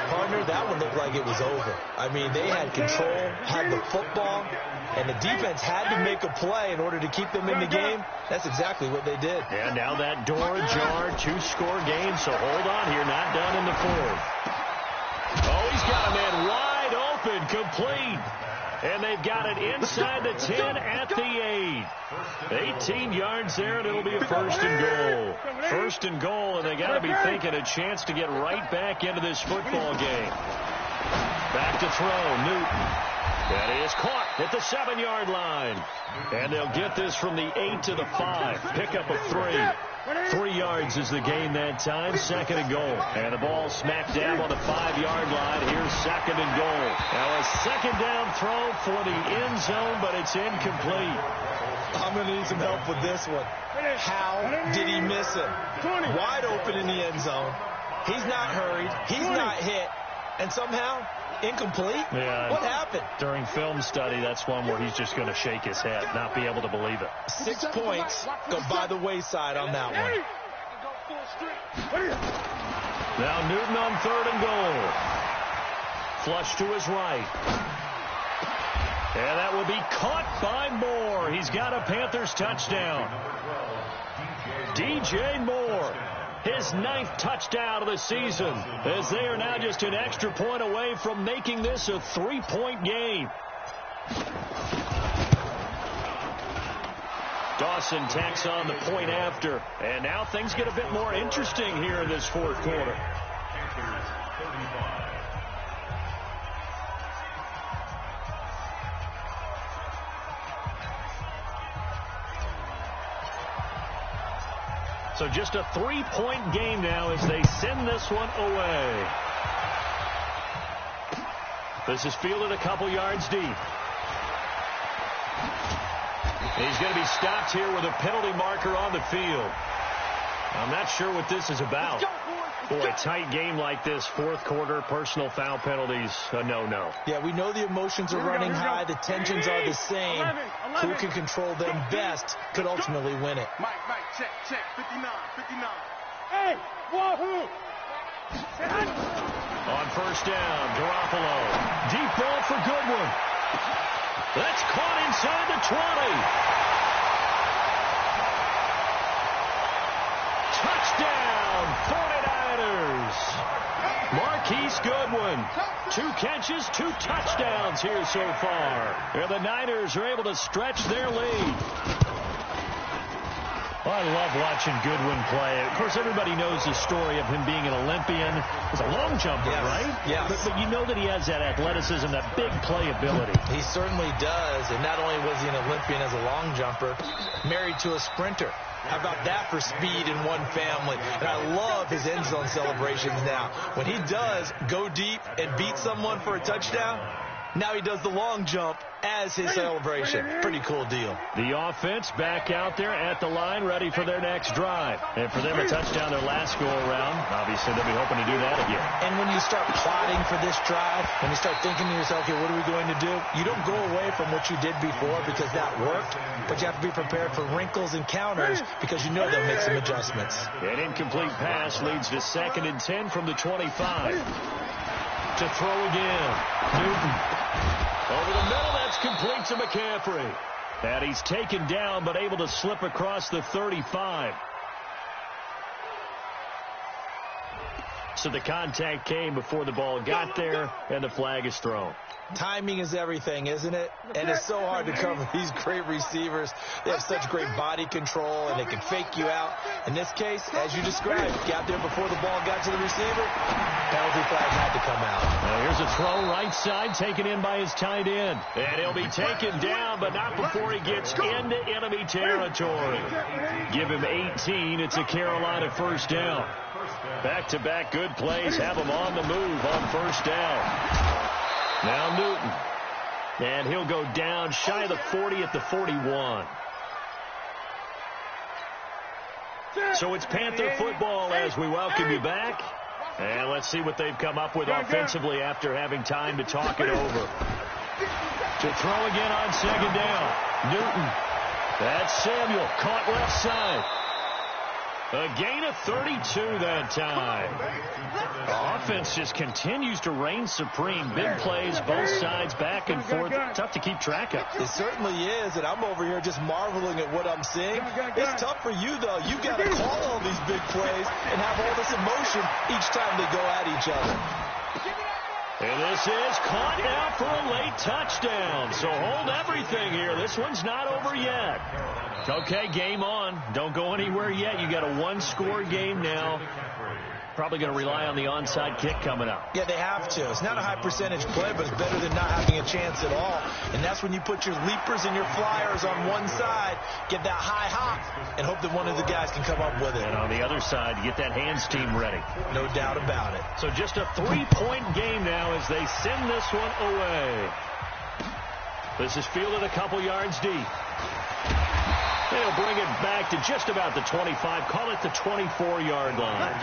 Partner, that one looked like it was over. I mean, they had control, had the football, and the defense had to make a play in order to keep them in the game. That's exactly what they did. And now that door ajar, 2-score game, so hold on here, not done in the 4th. Oh, he's got a man wide open, complete. And they've got it inside the 10 at the 8. 18 yards there, and it'll be a 1st and goal. 1st and goal, and they got to be thinking a chance to get right back into this football game. Back to throw, Newton. That is caught at the 7-yard line. And they'll get this from the 8 to the 5. Pickup of 3. 3 yards is the gain that time. 2nd and goal. And the ball smack dab on the 5-yard line. Here's 2nd and goal. Now a 2nd down throw for the end zone, but it's incomplete. I'm going to need some help with this one. How did he miss it? Wide open in the end zone. He's not hurried. He's not hit. And somehow, incomplete? Yeah, what happened? During film study, that's one where he's just going to shake his head, not be able to believe it. 6 points go by the wayside on that one. Now Newton on 3rd and goal. Flush to his right. And that will be caught by Moore. He's got a Panthers touchdown. DJ Moore. His 9th touchdown of the season, as they are now just an extra point away from making this a 3-point game. Dawson tacks on the point after, and now things get a bit more interesting here in this 4th quarter. So just a 3-point game now as they send this one away. This is fielded a couple yards deep. He's going to be stopped here with a penalty marker on the field. I'm not sure what this is about. Boy, a tight game like this, 4th quarter, personal foul penalties, a no-no. Yeah, we know the emotions are running high. The tensions are the same. Who can control them best could ultimately win it. Mike, check, 59. Hey, wahoo! On 1st down, Garoppolo ball for Goodwin. That's caught inside the 20. Touchdown, 49ers. Marquise Goodwin. 2 catches, 2 touchdowns here so far. And the Niners are able to stretch their lead. Well, I love watching Goodwin play. Of course, everybody knows the story of him being an Olympian. He's a long jumper, yes, right? Yes. But you know that he has that athleticism, that big playability. He certainly does. And not only was he an Olympian as a long jumper, married to a sprinter. How about that for speed in one family? And I love his end zone celebrations now. When he does go deep and beat someone for a touchdown, now he does the long jump as his celebration. Pretty cool deal. The offense back out there at the line, ready for their next drive. And for them, a touchdown their last go-around. Obviously, they'll be hoping to do that again. And when you start plotting for this drive, when you start thinking to yourself, okay, what are we going to do? You don't go away from what you did before because that worked, but you have to be prepared for wrinkles and counters because you know they'll make some adjustments. An incomplete pass leads to 2nd and 10 from the 25. To throw again. Newton. Over the middle, that's complete to McCaffrey. And he's taken down, but able to slip across the 35. So the contact came before the ball got there, and the flag is thrown. Timing is everything, isn't it? And it's so hard to cover these great receivers. They have such great body control, and they can fake you out. In this case, as you described, got there before the ball got to the receiver. Penalty flag had to come out. Now here's a throw right side, taken in by his tight end. And he'll be taken down, but not before he gets into enemy territory. Give him 18. It's a Carolina first down. Back-to-back good plays have him on the move on first down. Now Newton. And he'll go down shy of the 40 at the 41. So it's Panther football as we welcome you back. And let's see what they've come up with offensively after having time to talk it over. To throw again on 2nd down. Newton. That's Samuel. Caught left side. A gain of 32 that time. The offense just continues to reign supreme. Big plays, both sides, back and forth. Tough to keep track of. It certainly is, and I'm over here just marveling at what I'm seeing. It's tough for you, though. You've got to call all these big plays and have all this emotion each time they go at each other. And this is caught now for a late touchdown. So hold everything here. This one's not over yet. Okay, game on. Don't go anywhere yet. You got a 1-score game now. Probably going to rely on the onside kick coming up. Yeah, they have to. It's not a high percentage play, but it's better than not having a chance at all. And that's when you put your leapers and your flyers on one side, get that high hop, and hope that one of the guys can come up with it. And on the other side, you get that hands team ready. No doubt about it. So just a 3-point game now as they send this one away. This is fielded a couple yards deep. They'll bring it back to just about the 25. Call it the 24-yard line.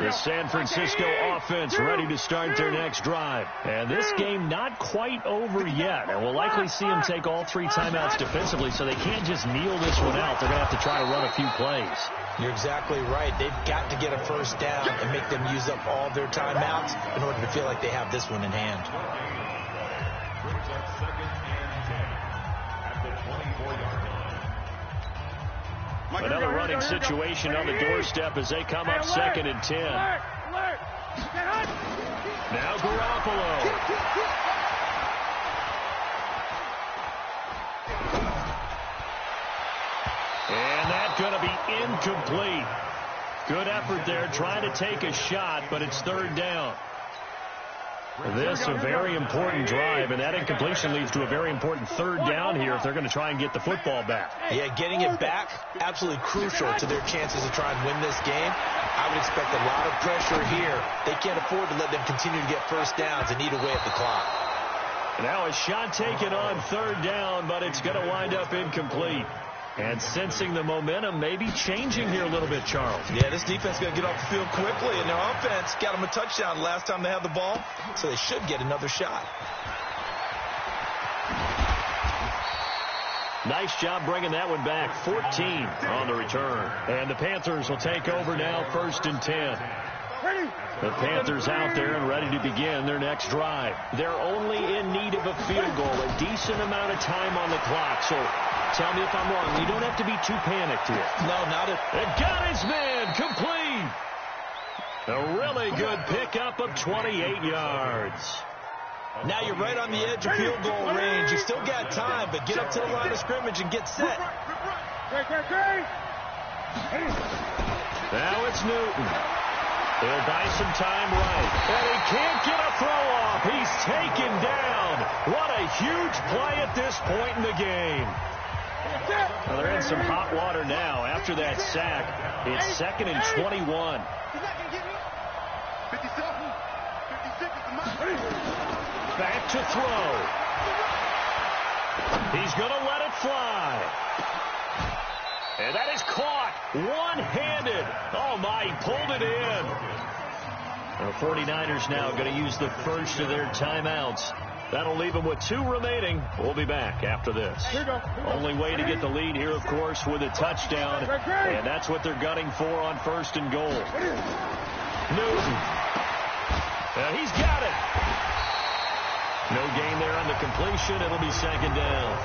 The San Francisco offense ready to start their next drive. And this game not quite over yet. And we'll likely see them take all 3 timeouts defensively, so they can't just kneel this one out. They're going to have to try to run a few plays. You're exactly right. They've got to get a first down and make them use up all their timeouts in order to feel like they have this one in hand. Brings up 2nd and 10 at the 24-yard line. Another running situation on the doorstep as they come up 2nd and 10. Now Garoppolo. And that's going to be incomplete. Good effort there trying to take a shot, but it's 3rd down. This is a very important drive, and that incompletion leads to a very important 3rd down here if they're going to try and get the football back. Yeah, getting it back, absolutely crucial to their chances to try and win this game. I would expect a lot of pressure here. They can't afford to let them continue to get first downs and eat away at the clock. Now a shot taken on 3rd down, but it's going to wind up incomplete. And sensing the momentum maybe changing here a little bit, Charles. Yeah, this defense is going to get off the field quickly, and their offense got them a touchdown last time they had the ball, so they should get another shot. Nice job bringing that one back. 14 on the return. And the Panthers will take over now, 1st and 10. The Panthers out there and ready to begin their next drive. They're only in need of a field goal, a decent amount of time on the clock. So tell me if I'm wrong. You don't have to be too panicked here. No, not at all. It got his man complete. A really good pickup of 28 yards. Now you're right on the edge of field goal range. You still got time, but get up to the line of scrimmage and get set. Now it's Newton. He'll buy some time right. And he can't get a throw off. He's taken down. What a huge play at this point in the game. Well, they're in some hot water now after that sack. It's 2nd and 21. Back to throw. He's going to let it fly. And that is caught one-handed. Oh, my, he pulled it in. The 49ers now going to use the first of their timeouts. That'll leave them with 2 remaining. We'll be back after this. Only way to get the lead here, of course, with a touchdown. And that's what they're gunning for on 1st and goal. Newton. He's got it. No gain there on the completion. It'll be 2nd down.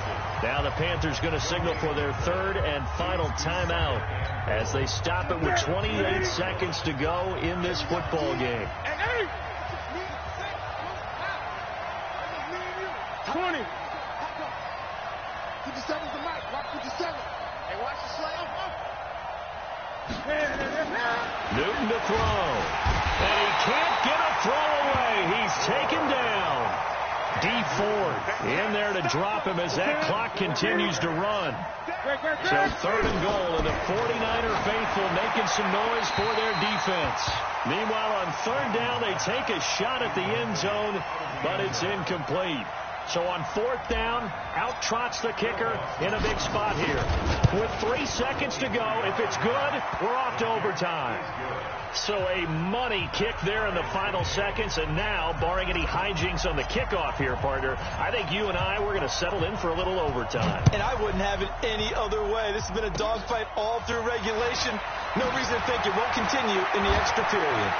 Now the Panthers going to signal for their 3rd and final timeout as they stop it with 28 seconds to go in this football game. 20. 57's the mic. Watch 57. Hey, watch the slab. Newton to throw. And he can't get a throw away. He's taken down. D Ford in there to drop him as that clock continues to run. So 3rd and goal, and the 49er faithful making some noise for their defense. Meanwhile, on 3rd down, they take a shot at the end zone, but it's incomplete. So on 4th down, out trots the kicker in a big spot here. With 3 seconds to go, if it's good, we're off to overtime. So a money kick there in the final seconds, and now, barring any hijinks on the kickoff here, partner, I think you and we're going to settle in for a little overtime. And I wouldn't have it any other way. This has been a dogfight all through regulation. No reason to think it won't continue in the extra period.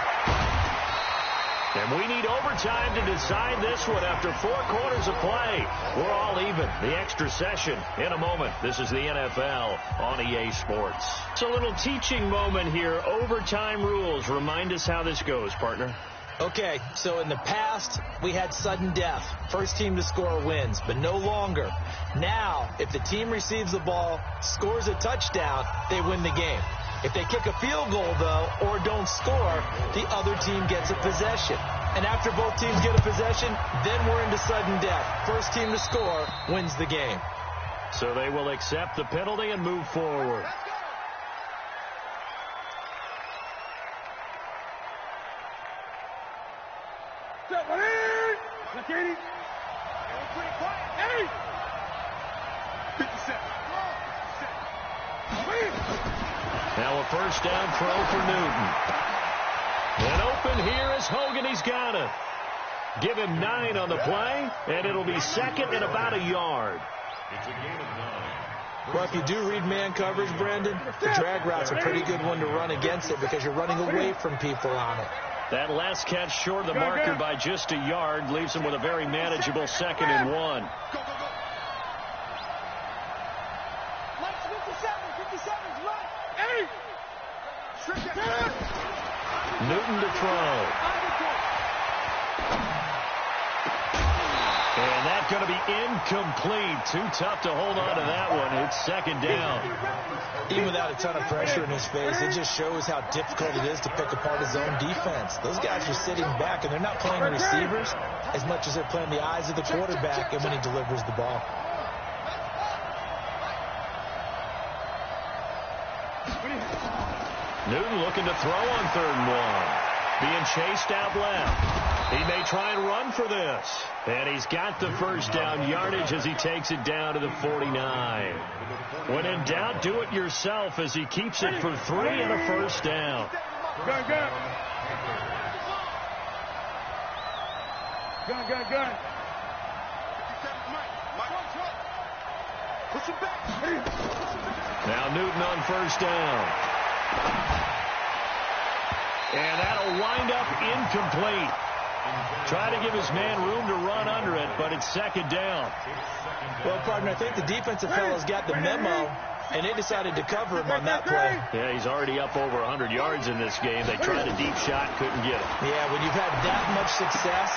And we need overtime to decide this one after 4 quarters of play. We're all even. The extra session in a moment. This is the NFL on EA Sports. It's a little teaching moment here. Overtime rules. Remind us how this goes, partner. Okay, so in the past, we had sudden death. First team to score wins, but no longer. Now, if the team receives the ball, scores a touchdown, they win the game. If they kick a field goal, though, or don't score, the other team gets a possession. And after both teams get a possession, then we're into sudden death. First team to score wins the game. So they will accept the penalty and move forward. Now a first down throw for Newton. And open here is Hogan. He's got it. Give him 9 on the play, and it'll be 2nd and about a yard. It's a gain of 9. Well, if you do read man coverage, Brandon, the drag route's a pretty good one to run against it because you're running away from people on it. That last catch short of the marker by just a yard leaves him with a very manageable 2nd and 1. Newton to throw. And that's going to be incomplete. Too tough to hold on to that one. It's 2nd down. Even without a ton of pressure in his face, it just shows how difficult it is to pick apart his own defense. Those guys are sitting back, and they're not playing receivers as much as they're playing the eyes of the quarterback and when he delivers the ball. Newton looking to throw on 3rd and 1. Being chased out left. He may try and run for this. And he's got the first down yardage as he takes it down to the 49. When in doubt, do it yourself as he keeps it for 3 and a first down. Gun. Push him back. Now Newton on first down. And that'll wind up incomplete. Try to give his man room to run under it, but it's second down. Well, partner, I think the defensive fellows got the memo, and they decided to cover him on that play. Yeah, he's already up over 100 yards in this game. They tried a deep shot, couldn't get it. Yeah, when you've had that much success,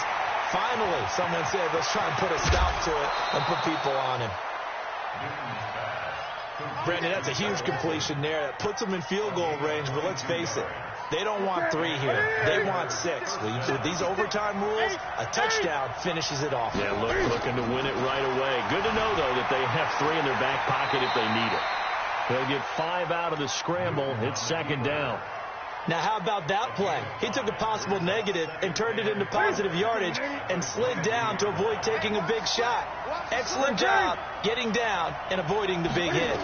finally someone said, let's try and put a stop to it and put people on him. Brandon, that's a huge completion there. That puts them in field goal range, but let's face it, they don't want 3 here. They want 6. With these overtime rules, a touchdown finishes it off. Yeah, looking to win it right away. Good to know, though, that they have 3 in their back pocket if they need it. They'll get 5 out of the scramble. It's second down. Now, how about that play? He took a possible negative and turned it into positive yardage and slid down to avoid taking a big shot. Excellent job getting down and avoiding the big hit.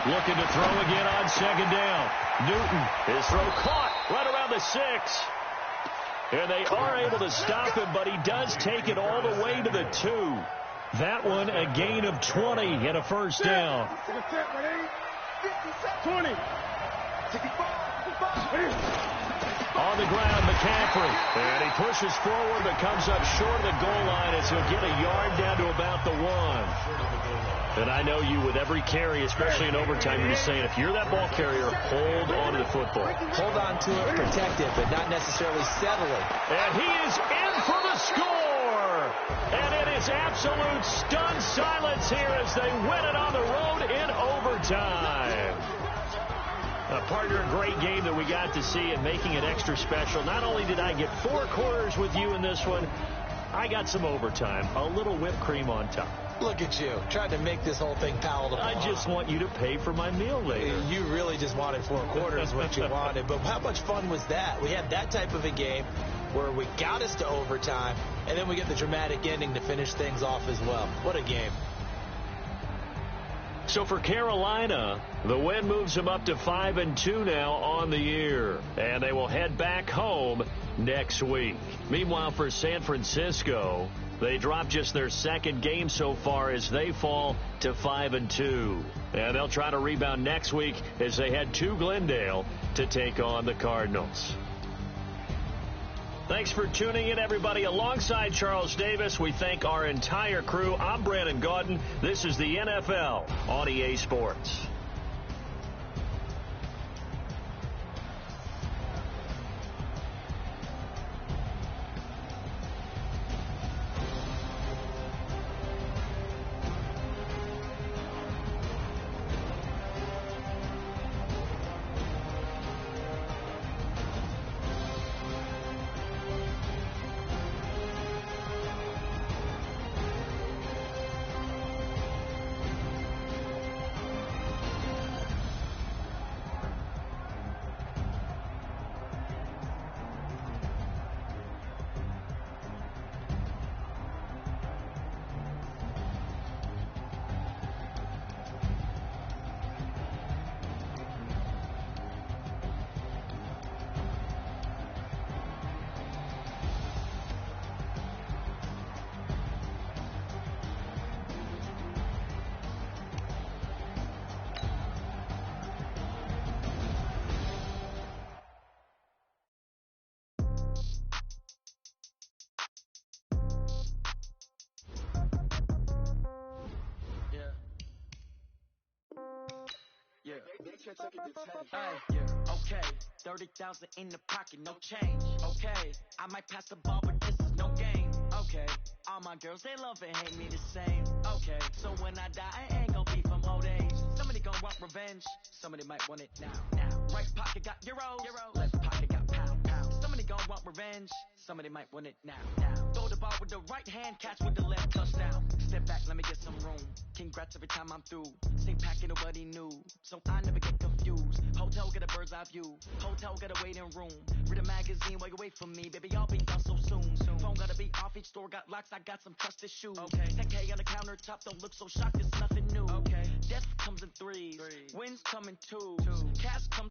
Looking to throw again on second down. Newton, his throw caught right around the 6. And they are able to stop him, but he does take it all the way to the 2. That one a gain of 20 and a first down. 20. On the ground, McCaffrey. And he pushes forward but comes up short of the goal line as he'll get a yard down to about the 1. And I know you, with every carry, especially in overtime, you're just saying, if you're that ball carrier, hold on to the football. Hold on to it, protect it, but not necessarily settle it. And he is in for the score. And it is absolute stunned silence here as they win it on the road in overtime. Partner, a great game that we got to see and making it extra special. Not only did I get 4 quarters with you in this one, I got some overtime, a little whipped cream on top. Look at you, trying to make this whole thing palatable. I just want you to pay for my meal later. You really just wanted 4 quarters, what you wanted. But how much fun was that? We had that type of a game where we got us to overtime, and then we get the dramatic ending to finish things off as well. What a game. So for Carolina, the win moves them up to 5-2 now on the year. And they will head back home next week. Meanwhile, for San Francisco, they dropped just their 2nd game so far as they fall to 5-2. And they'll try to rebound next week as they head to Glendale to take on the Cardinals. Thanks for tuning in, everybody. Alongside Charles Davis, we thank our entire crew. I'm Brandon Gaudin. This is the NFL on EA Sports. Okay, 30,000 in the pocket, no change. Okay, I might pass the ball, but this is no game. Okay, all my girls, they love and hate me the same. Okay, so when I die, I ain't gonna be from old age. Somebody gonna want revenge, somebody might want it now. Right pocket got euros, left pocket got pound. Somebody gonna want revenge, somebody might want it now. Throw the ball with the right hand, catch with the left, touchdown. Step back, let me get some room. Congrats every time I'm through. Same packet, nobody knew, so I never get confused. Hotel get a bird's eye view. Hotel get a waiting room. Read a magazine while you wait for me, baby. I'll be done so soon. Phone gotta be off. Each store got locks. I got some trusted shoes. Okay. 10K on the countertop. Don't look so shocked. It's nothing new. Okay. Death comes in threes. Wins come in twos. Cash comes.